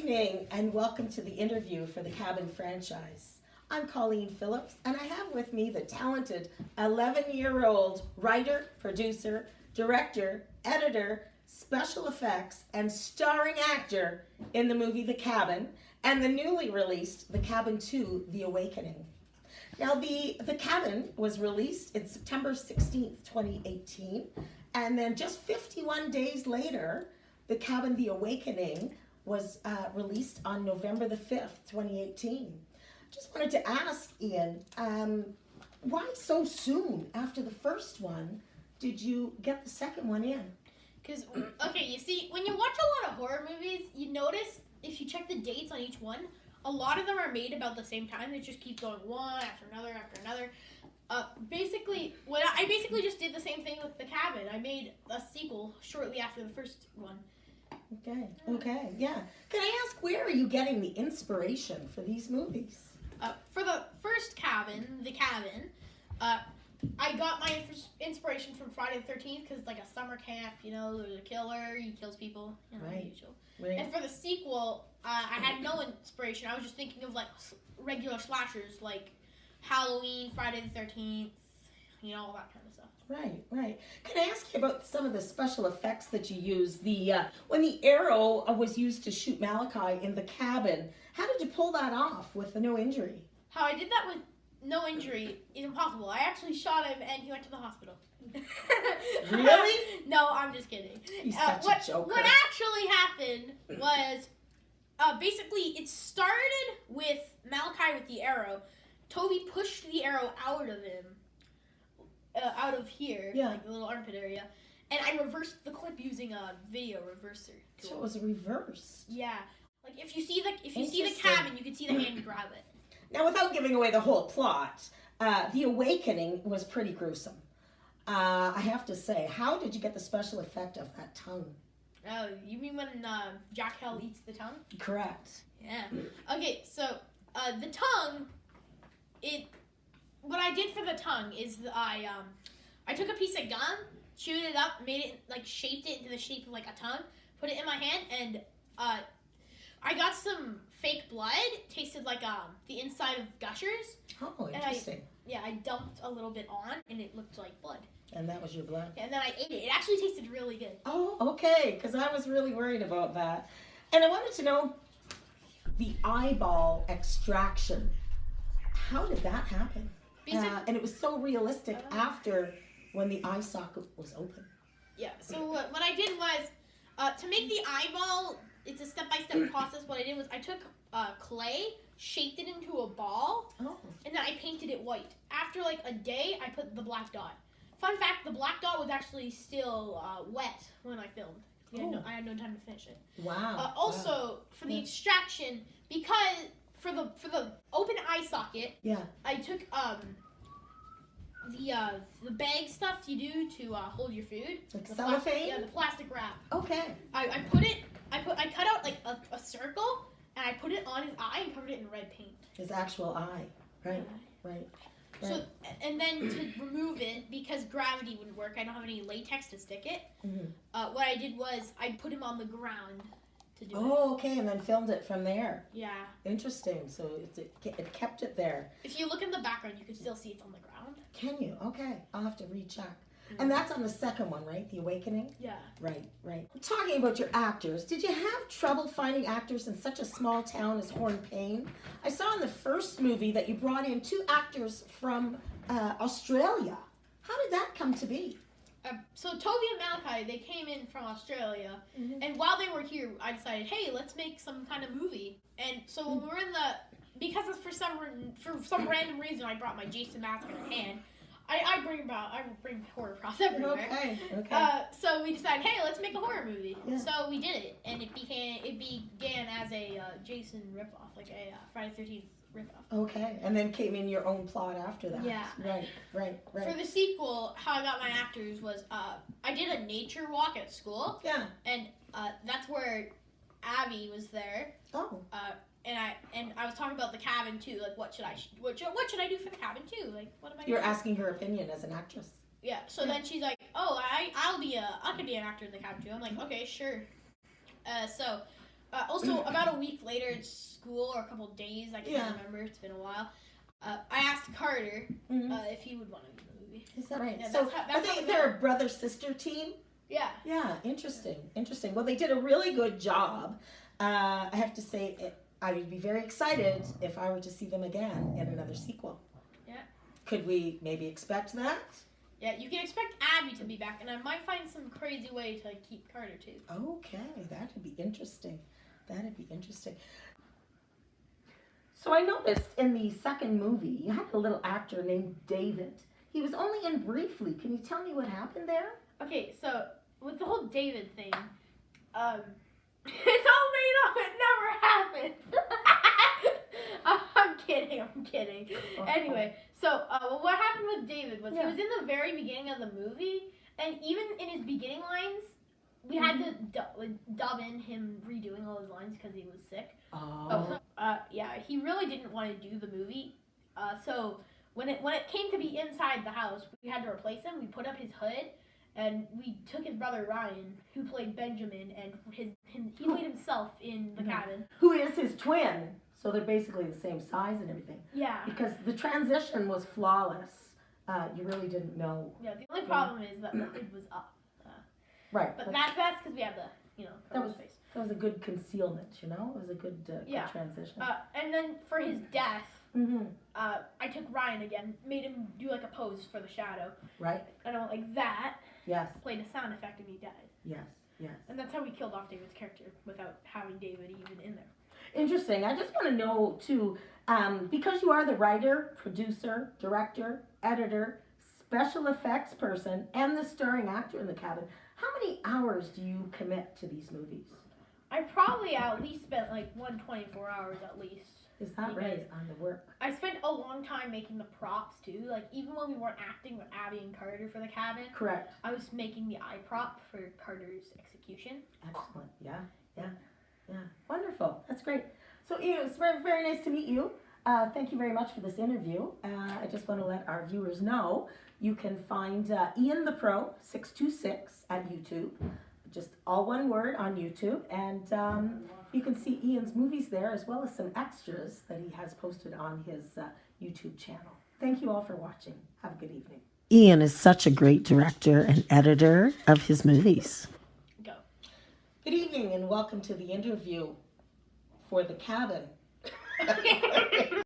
evening and welcome to the interview for the Cabin franchise. I'm Colleen Phillips and I have with me the talented 11-year-old writer, producer, director, editor, special effects, and starring actor in the movie The Cabin and the newly released The Cabin 2: The Awakening. Now, The Cabin was released in September 16th, 2018, and then just 51 days later, The Cabin: The Awakening was released on November the 5th, 2018. Just wanted to ask, Ian, why so soon after the first one did you get the second one in? Because, okay, you see, when you watch a lot of horror movies, you notice, if you check the dates on each one, a lot of them are made about the same time. They just keep going one after another after another. I basically just did the same thing with The Cabin. I made a sequel shortly after the first one. Okay, yeah. Can I ask, where are you getting the inspiration for these movies? For the first Cabin, The Cabin, I got my inspiration from Friday the 13th because it's like a summer camp, you know, there's a killer, he kills people, you know, Right. usual. Right. And for the sequel, I had no inspiration. I was just thinking of like regular slashers like Halloween, Friday the 13th, you know, all that kind of stuff. Right. Can I ask you about some of the special effects that you used? When the arrow was used to shoot Malachi in The Cabin, how did you pull that off with no injury? How I did that with no injury is impossible. I actually shot him and he went to the hospital. Really? No, I'm just kidding. He's such a joker. What actually happened was basically it started with Malachi with the arrow. Toby pushed the arrow out of him, out of here, like the little armpit area, and I reversed the clip using a video reverser tool. So it was a reverse. Yeah, like if you see the cabin, you can see the hand grab it. Now, without giving away the whole plot, The Awakening was pretty gruesome. I have to say, how did you get the special effect of that tongue? Oh, you mean when Jack Hell eats the tongue? Correct. Yeah. Okay, so the tongue, what I did for the tongue is I took a piece of gum, chewed it up, made it like shaped it into the shape of like a tongue, put it in my hand, and I got some fake blood. Tasted like the inside of Gushers. Oh, interesting. I dumped a little bit on, and it looked like blood. And that was your blood? And then I ate it. It actually tasted really good. Oh, okay, because I was really worried about that. And I wanted to know the eyeball extraction. How did that happen? And it was so realistic after when the eye socket was open. Yeah, so what I did was, to make the eyeball, it's a step-by-step process. What I did was I took clay, shaped it into a ball, and then I painted it white. After like a day, I put the black dot. Fun fact, the black dot was actually still wet when I filmed. I had no time to finish it. Wow. Also, for the extraction, because for the open eye socket, I took the bag stuff you do to hold your food. Like cellophane? The plastic wrap. Okay. I cut out like a circle and I put it on his eye and covered it in red paint. His actual eye. Right. So, and then to remove it, because gravity wouldn't work, I don't have any latex to stick it. What I did was I put him on the ground to do it. Oh, okay, and then filmed it from there. Yeah. Interesting. So it kept it there. If you look in the background, you can still see it's on the ground. Can you? Okay, I'll have to recheck. And that's on the second one, right? The Awakening? Yeah. Right. Talking about your actors, did you have trouble finding actors in such a small town as Hornpain? I saw in the first movie that you brought in 2 actors from Australia. How did that come to be? So Toby and Malachi, they came in from Australia, and while they were here, I decided, hey, let's make some kind of movie. And so when we were because for some random reason, I brought my Jason mask in a hand. I bring horror across everywhere. Okay. So we decided, hey, let's make a horror movie. Yeah. So we did it, and it began as a Jason ripoff, like a Friday the 13th ripoff. Okay, and then came in your own plot after that. Yeah. Right. For the sequel, how I got my actors was I did a nature walk at school. Yeah. And that's where Abby was there. Oh. And I was talking about The Cabin too. Like, what should I do for The Cabin too? Like, what am I? You're asking her opinion as an actress. Yeah. So then she's like, "Oh, I could be an actor in The Cabin too." I'm like, "Okay, sure." So Also, about a week later at school, or a couple days, I can't remember. It's been a while. I asked Carter if he would want to be in the movie. Is that right? Yeah, So that's I think they're a brother-sister team. Yeah. Yeah, interesting. Well, they did a really good job. I have to say, I would be very excited if I were to see them again in another sequel. Yeah. Could we maybe expect that? Yeah, you can expect Abby to be back, and I might find some crazy way to keep Carter too. Okay, that'd be interesting. So I noticed in the second movie, you had a little actor named David. He was only in briefly. Can you tell me what happened there? Okay, so with the whole David thing, it's all made up. It never happened. I'm kidding. Anyway, so what happened with David was he was in the very beginning of the movie, and even in his beginning lines, we had to dub in him redoing all his lines because he was sick. Oh. Yeah, he really didn't want to do the movie. So when it came to be inside the house, we had to replace him. We put up his hood, and we took his brother Ryan, who played Benjamin, and he played himself in the cabin. Who is his twin? So they're basically the same size and everything. Yeah. Because the transition was flawless. You really didn't know. Yeah. The only problem is that it was up. Right. But that's because we have the that was face. That was a good concealment. It was a good, good transition. And then for his death, I took Ryan again, made him do like a pose for the shadow. Right. And I went like that. Yes. Played a sound effect, and he died. Yes. And that's how we killed off David's character without having David even in there. Interesting. I just want to know too, because you are the writer, producer, director, editor, special effects person, and the starring actor in the cabin, how many hours do you commit to these movies? I probably at least spent like 124 hours at least. Is that right, on the work? I spent a long time making the props too. Like even when we weren't acting with Abby and Carter for the cabin. Correct. I was making the eye prop for Carter's execution. Excellent. Yeah. Wonderful. That's great. So Ian, it's very, very nice to meet you. Thank you very much for this interview. I just want to let our viewers know you can find Ian the Pro 626 at YouTube. Just all one word on YouTube, and you can see Ian's movies there, as well as some extras that he has posted on his YouTube channel. Thank you all for watching. Have a good evening. Ian is such a great director and editor of his movies. Go. Good evening, and welcome to the interview for The Cabin.